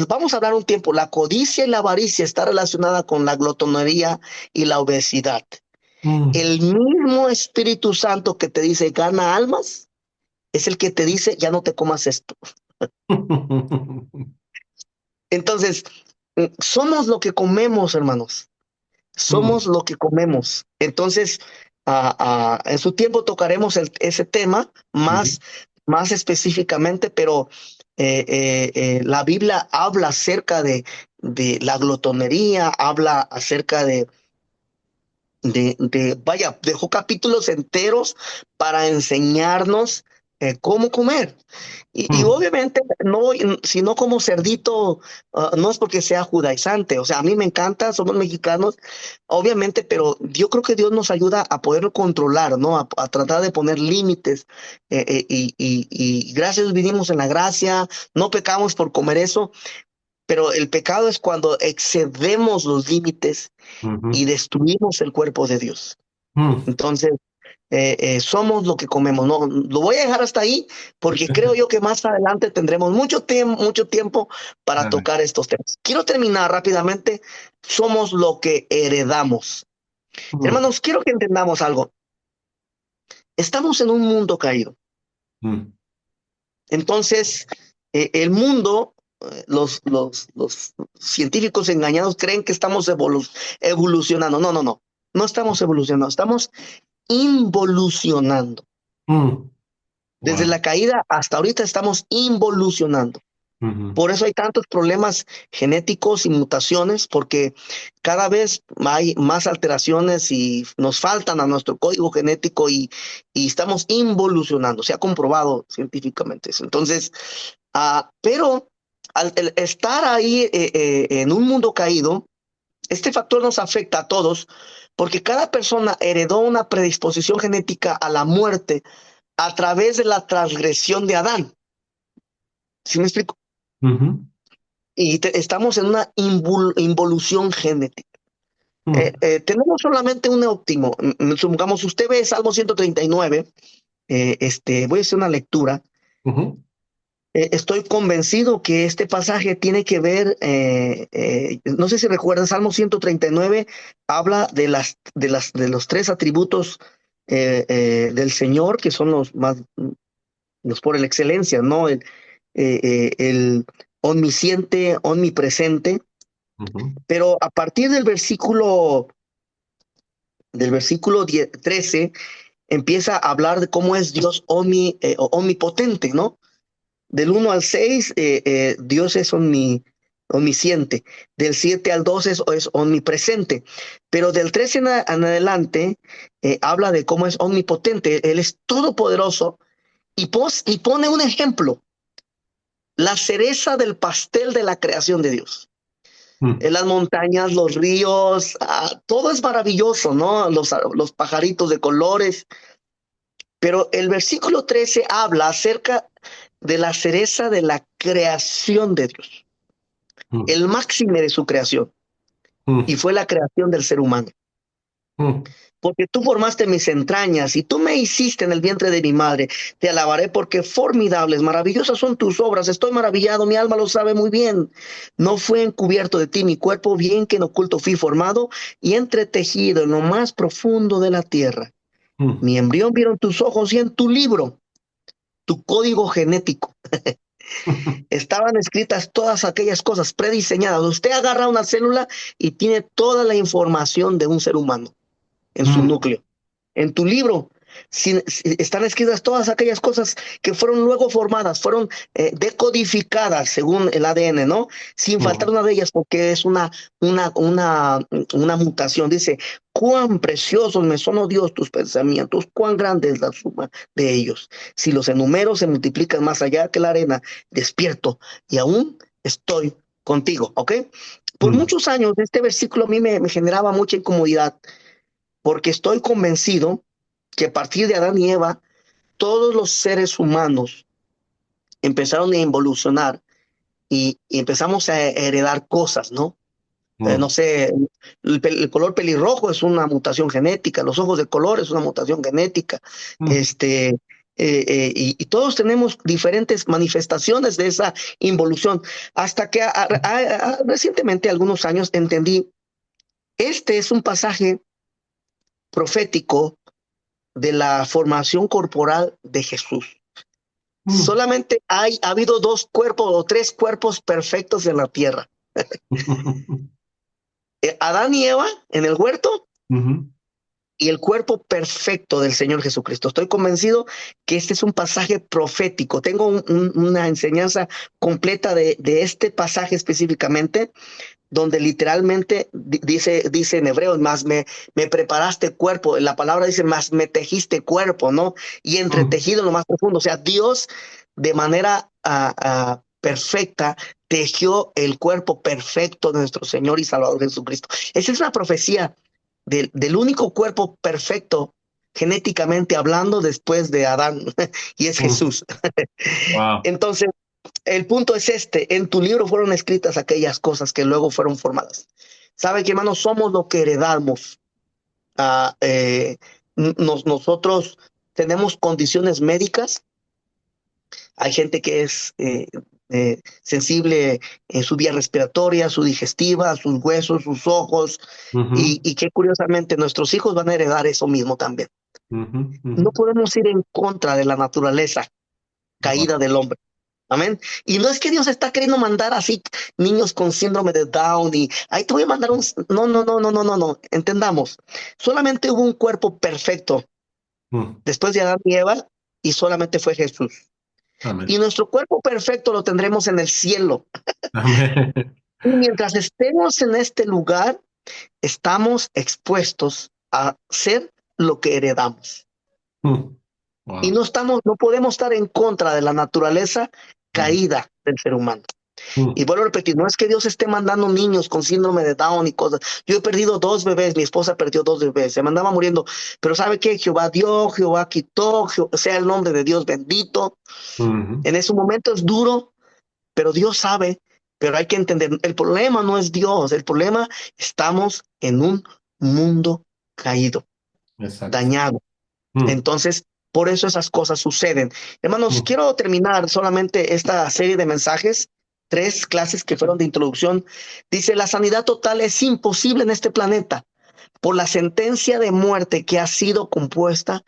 vamos a hablar un tiempo, la codicia y la avaricia está relacionada con la glotonería y la obesidad. mm. El mismo Espíritu Santo que te dice gana almas es el que te dice ya no te comas esto. Entonces, somos lo que comemos, hermanos. Somos Mm, lo que comemos. Entonces, en su tiempo tocaremos ese tema ujú, más específicamente, pero la Biblia habla acerca de la glotonería, habla acerca vaya, dejó capítulos enteros para enseñarnos cómo comer. Y mm, obviamente, no, si no como cerdito, no es porque sea judaizante. O sea, a mí me encanta, somos mexicanos, obviamente, pero yo creo que Dios nos ayuda a poderlo controlar, ¿no? A tratar de poner límites. Y gracias a Dios vivimos en la gracia, no pecamos por comer eso, pero el pecado es cuando excedemos los límites y ujú, destruimos el cuerpo de Dios. mm. Entonces, somos lo que comemos. No, lo voy a dejar hasta ahí porque creo yo que más adelante tendremos mucho tiempo para Ay, tocar estos temas. Quiero terminar rápidamente. Somos lo que heredamos. mm, Hermanos, quiero que entendamos algo. Estamos en un mundo caído. mm, Entonces, el mundo, los científicos engañados creen que estamos evolucionando. No. No estamos evolucionando, estamos involucionando. mm. Desde Wow. la caída hasta ahorita estamos involucionando. Ujú, Por eso hay tantos problemas genéticos y mutaciones, porque cada vez hay más alteraciones y nos faltan a nuestro código genético y estamos involucionando. Se ha comprobado científicamente eso. Entonces, pero al el estar ahí en un mundo caído, este factor nos afecta a todos, porque cada persona heredó una predisposición genética a la muerte a través de la transgresión de Adán. ¿Sí me explico? ujú, Y estamos en una involución genética. mm, Tenemos solamente un óptimo. Supongamos, usted ve Salmo 139, voy a hacer una lectura. Ujú, Estoy convencido que este pasaje tiene que ver, no sé si recuerdas, Salmo 139 habla de los tres atributos del Señor, que son los más, los por la excelencia, ¿no? El omnisciente, omnipresente, ujú, pero a partir del versículo 13, empieza a hablar de cómo es Dios omnipotente, ¿no? Del 1 al 6, Dios es omnisciente. Del 7 al 12 es omnipresente. Pero del 13 en adelante, habla de cómo es omnipotente. Él es todopoderoso y pone un ejemplo, la cereza del pastel de la creación de Dios. mm, En las montañas, los ríos, todo es maravilloso, ¿no? Los pajaritos de colores. Pero el versículo 13 habla acerca de la cereza de la creación de Dios, mm, el máximo de su creación, y mm, fue la creación del ser humano. mm, Porque tú formaste mis entrañas y tú me hiciste en el vientre de mi madre. Te alabaré porque formidables, maravillosas son tus obras. Estoy maravillado, mi alma lo sabe muy bien. No fue encubierto de ti mi cuerpo, bien que en oculto fui formado y entretejido en lo más profundo de la tierra. mm. Mi embrión vieron tus ojos y en tu libro, tu código genético estaban escritas todas aquellas cosas prediseñadas. Usted agarra una célula y tiene toda la información de un ser humano en su Mm, núcleo. En tu libro están escritas todas aquellas cosas que fueron luego formadas, fueron decodificadas según el ADN, ¿no? Sin faltar mm, una de ellas, porque es una, una, una mutación. Dice, cuán preciosos me son, oh Dios, tus pensamientos, cuán grande es la suma de ellos. Si los enumero se multiplican más allá que la arena, despierto y aún estoy contigo, ¿ok? Por mm, muchos años este versículo a mí me generaba mucha incomodidad porque estoy convencido que a partir de Adán y Eva, todos los seres humanos empezaron a involucionar y empezamos a heredar cosas, ¿no? No mm, sé, el color pelirrojo es una mutación genética, los ojos de color es una mutación genética, mm, este, y todos tenemos diferentes manifestaciones de esa involución, hasta que recientemente, algunos años, entendí, este es un pasaje profético de la formación corporal de Jesús. mm. Solamente ha habido dos cuerpos o tres cuerpos perfectos en la tierra. Adán y Eva en el huerto Ujú, y el cuerpo perfecto del Señor Jesucristo. Estoy convencido que este es un pasaje profético. Tengo una enseñanza completa de este pasaje específicamente, donde literalmente dice en hebreo, más me preparaste cuerpo. La palabra dice, más me tejiste cuerpo, ¿no? Y mm, entretejido en lo más profundo. O sea, Dios de manera perfecta tejió el cuerpo perfecto de nuestro Señor y Salvador Jesucristo. Esa es una profecía del único cuerpo perfecto genéticamente hablando después de Adán, y es mm. Jesús. Wow. Entonces, el punto es este, en tu libro fueron escritas aquellas cosas que luego fueron formadas. ¿Sabe que, hermanos? Somos lo que heredamos. Ah, nosotros tenemos condiciones médicas. Hay gente que es sensible en su vía respiratoria, su digestiva, sus huesos, sus ojos, Ujú, y que curiosamente nuestros hijos van a heredar eso mismo también. ujú, ujú. No podemos ir en contra de la naturaleza caída Wow. del hombre. Amén. Y no es que Dios está queriendo mandar así niños con síndrome de Down y ahí te voy a mandar un... No, no, no, no, no, no, no. Entendamos. Solamente hubo un cuerpo perfecto Mm. después de Adán y Eva y solamente fue Jesús. Y Amén. nuestro cuerpo perfecto lo tendremos en el cielo. Amén. Y mientras estemos en este lugar, estamos expuestos a ser lo que heredamos. Mm. Y Wow. no podemos estar en contra de la naturaleza Mm, caída del ser humano. Y mm, vuelvo a repetir, no es que Dios esté mandando niños con síndrome de Down y cosas. Yo he perdido dos bebés, mi esposa perdió dos bebés, se me andaba muriendo. Pero ¿sabe qué? Jehová dio, Jehová quitó, sea el nombre de Dios bendito. mhm, En ese momento es duro, pero Dios sabe, pero hay que entender, el problema no es Dios, el problema estamos en un mundo caído, exacto. dañado. Mm, Entonces, por eso esas cosas suceden. Hermanos, mm, quiero terminar solamente esta serie de mensajes, tres clases que fueron de introducción. Dice, la sanidad total es imposible en este planeta por la sentencia de muerte que ha sido compuesta,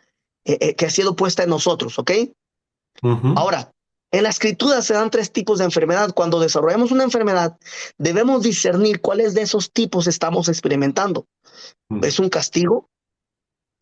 que ha sido puesta en nosotros, ¿ok? ujú, Ahora, en la escritura se dan tres tipos de enfermedad. Cuando desarrollamos una enfermedad, debemos discernir cuáles de esos tipos estamos experimentando. mm, ¿Es un castigo?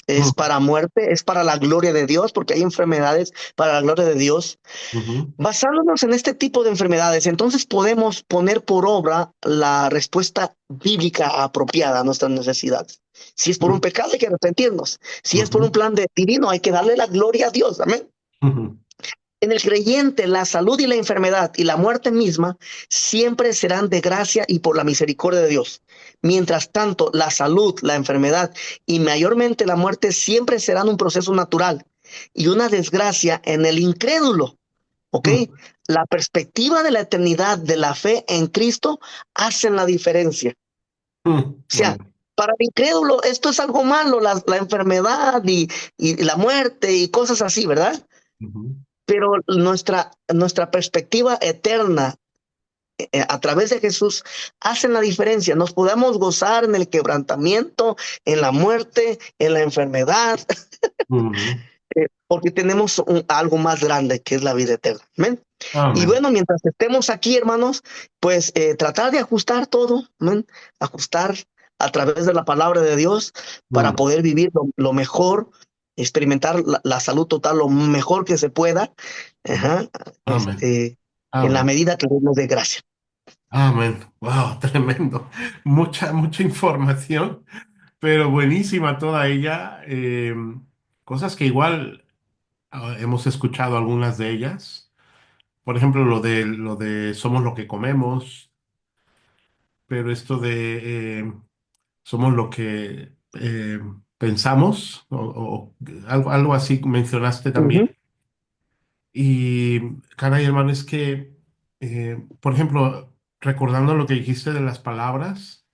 ¿Es mm, para muerte? ¿Es para la gloria de Dios? Porque hay enfermedades para la gloria de Dios. ujú, Basándonos en este tipo de enfermedades, entonces podemos poner por obra la respuesta bíblica apropiada a nuestras necesidades. Si es por un mm, pecado, hay que arrepentirnos. Si es por un ujú, plan divino, hay que darle la gloria a Dios. Amén. ujú, En el creyente, la salud y la enfermedad y la muerte misma siempre serán de gracia y por la misericordia de Dios. Mientras tanto, la salud, la enfermedad y mayormente la muerte siempre serán un proceso natural y una desgracia en el incrédulo. ¿Ok? mm, La perspectiva de la eternidad de la fe en Cristo hacen la diferencia. mm. O sea, para el incrédulo esto es algo malo, la enfermedad y la muerte y cosas así, ¿verdad? Ujú. Pero nuestra perspectiva eterna a través de Jesús hacen la diferencia. Nos podemos gozar en el quebrantamiento, en la muerte, en la enfermedad, Ujú. porque tenemos algo más grande que es la vida eterna. ¿Amén? Y Amén. bueno, mientras estemos aquí, hermanos, pues tratar de ajustar todo, ¿amén? Ajustar a través de la palabra de Dios para Mm. poder vivir lo mejor, experimentar la salud total lo mejor que se pueda, ajá, Amén. en la Amén. medida que Dios nos dé gracia. Amén. Wow, tremendo. Mucha información, pero buenísima toda ella. Cosas que igual hemos escuchado algunas de ellas. Por ejemplo, lo de somos lo que comemos, pero esto de somos lo que pensamos, o algo así mencionaste también. Ujú, Y, caray, hermano, es que, por ejemplo, recordando lo que dijiste de las palabras,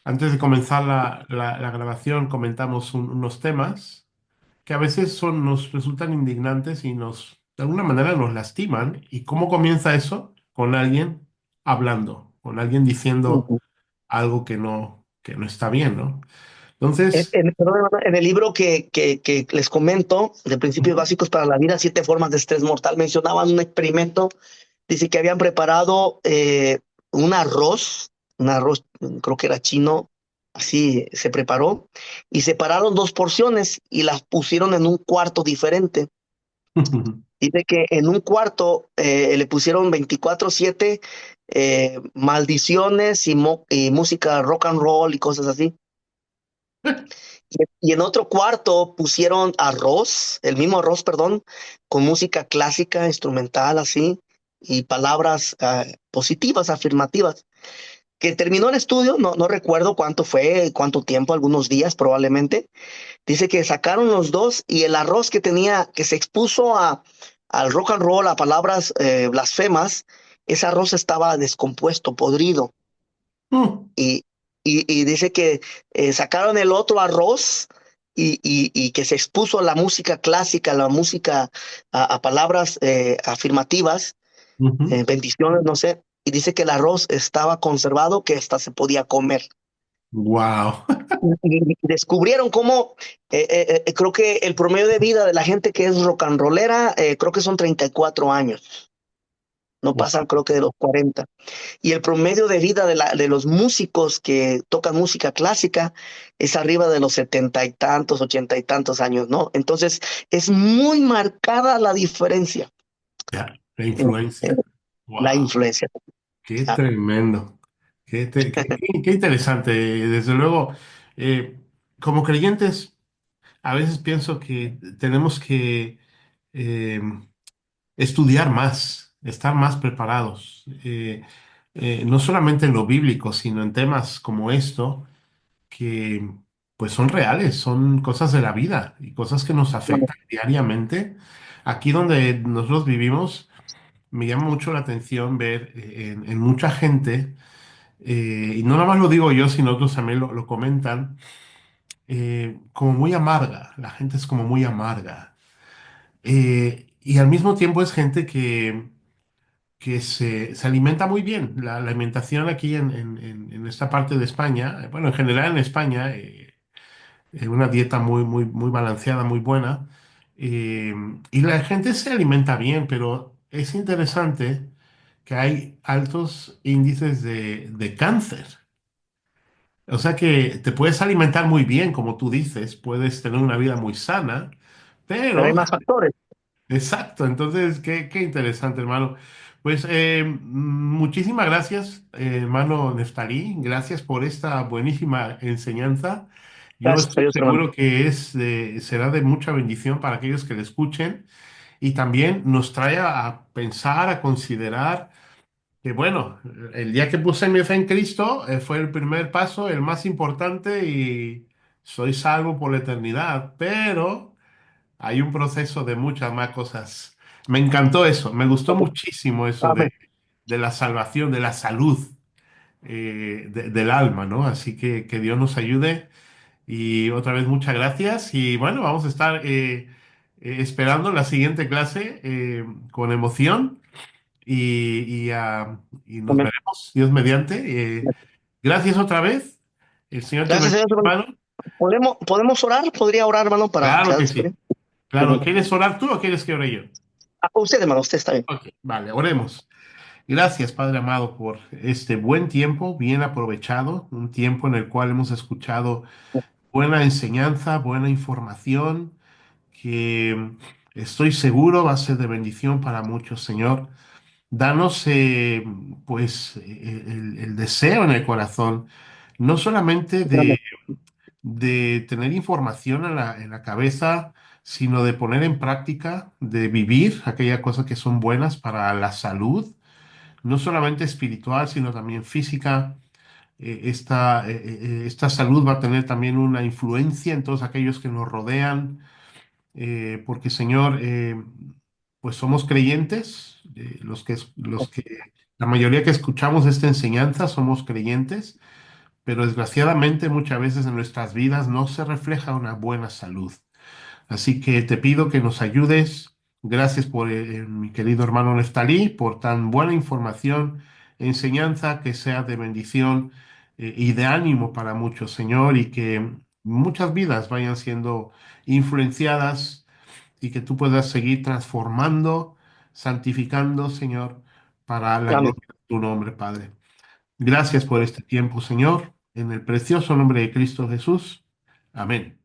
antes de comenzar la grabación comentamos unos temas que a veces nos resultan indignantes y de alguna manera nos lastiman. ¿Y cómo comienza eso? Con alguien hablando, con alguien diciendo ujú. algo que no está bien, ¿no? Entonces, Perdón, hermano, en el libro que les comento, de Principios ujú, Básicos para la Vida, 7 formas de estrés mortal, mencionaban un experimento. Dice que habían preparado un arroz, creo que era chino, así se preparó, y separaron 2 porciones y las pusieron en un cuarto diferente. Dice que en un cuarto le pusieron 24/7 maldiciones y música rock and roll y cosas así. Y en otro cuarto pusieron arroz, el mismo arroz, perdón, con música clásica, instrumental, así, y palabras positivas, afirmativas. Que terminó el estudio, no recuerdo cuánto fue, cuánto tiempo, algunos días probablemente. Dice que sacaron los dos y el arroz que tenía, que se expuso al rock and roll, a palabras blasfemas, ese arroz estaba descompuesto, podrido. mm, Y, y dice que sacaron el otro arroz y que se expuso a la música clásica, la música a palabras afirmativas, ujú. bendiciones, no sé. Y dice que el arroz estaba conservado, que hasta se podía comer. Wow. Y descubrieron cómo, creo que el promedio de vida de la gente que es rock and rollera, creo que son 34 años. No pasan, creo que de los 40. Y el promedio de vida de los músicos que tocan música clásica es arriba de los 70 y tantos, 80 y tantos años, ¿no? Entonces, es muy marcada la diferencia Ya, la en, en influencia. la Wow, influencia. qué Ah, tremendo. Qué interesante. Desde luego, eh, como creyentes, a veces pienso que tenemos que eh, estudiar más, estar más preparados. No solamente en lo bíblico, sino en temas como esto, que pues son reales, son cosas de la vida y cosas que nos bueno, afectan diariamente. Aquí donde nosotros vivimos, me llama mucho la atención ver en mucha gente, y no nada más lo digo yo, sino otros también lo comentan, como muy amarga. La gente es como muy amarga. Y al mismo tiempo es gente que se alimenta muy bien. La alimentación aquí en esta parte de España, bueno, en general en España, una dieta muy balanceada, muy buena. eh, y la gente se alimenta bien, pero es interesante que hay altos índices de cáncer. O sea que te puedes alimentar muy bien, como tú dices, puedes tener una vida muy sana, Pero hay pero más factores. exacto, entonces qué interesante, hermano. Pues muchísimas gracias, hermano Neftalí. Gracias por esta buenísima enseñanza. Yo Gracias a estoy Dios, hermano. seguro que será de mucha bendición para aquellos que le escuchen y también nos trae a pensar, a considerar que, bueno, el día que puse mi fe en Cristo fue el primer paso, el más importante y soy salvo por la eternidad, pero hay un proceso de muchas más cosas. Me encantó eso, me gustó muchísimo eso Amén. de la salvación, de la salud del alma, ¿no? Así que Dios nos ayude y otra vez muchas gracias y bueno, vamos a estar esperando la siguiente clase con emoción y nos Amén. veremos, Dios mediante. Gracias otra vez, el Señor te Gracias a bendiga, Dios, hermano. hermano. ¿Podemos orar? ¿Podría orar, hermano, para que Claro la que despedida? sí, claro. ¿Quieres orar tú o quieres que ore yo? Usted, hermano, usted está bien. Ok, vale, oremos. Gracias, Padre amado, por este buen tiempo, bien aprovechado, un tiempo en el cual hemos escuchado buena enseñanza, buena información, que estoy seguro va a ser de bendición para muchos, Señor. Danos, pues, el deseo en el corazón, no solamente Amén. de tener información en la cabeza, sino de poner en práctica, de vivir aquellas cosas que son buenas para la salud no solamente espiritual, sino también física. Esta salud va a tener también una influencia en todos aquellos que nos rodean, porque Señor, pues somos creyentes, la mayoría que escuchamos esta enseñanza somos creyentes, pero desgraciadamente muchas veces en nuestras vidas no se refleja una buena salud. Así que te pido que nos ayudes. Gracias por mi querido hermano Neftalí, por tan buena información, enseñanza que sea de bendición y de ánimo para muchos, Señor, y que muchas vidas vayan siendo influenciadas y que tú puedas seguir transformando, santificando, Señor, para la Amén. gloria de tu nombre, Padre. Gracias por este tiempo, Señor, en el precioso nombre de Cristo Jesús. Amén.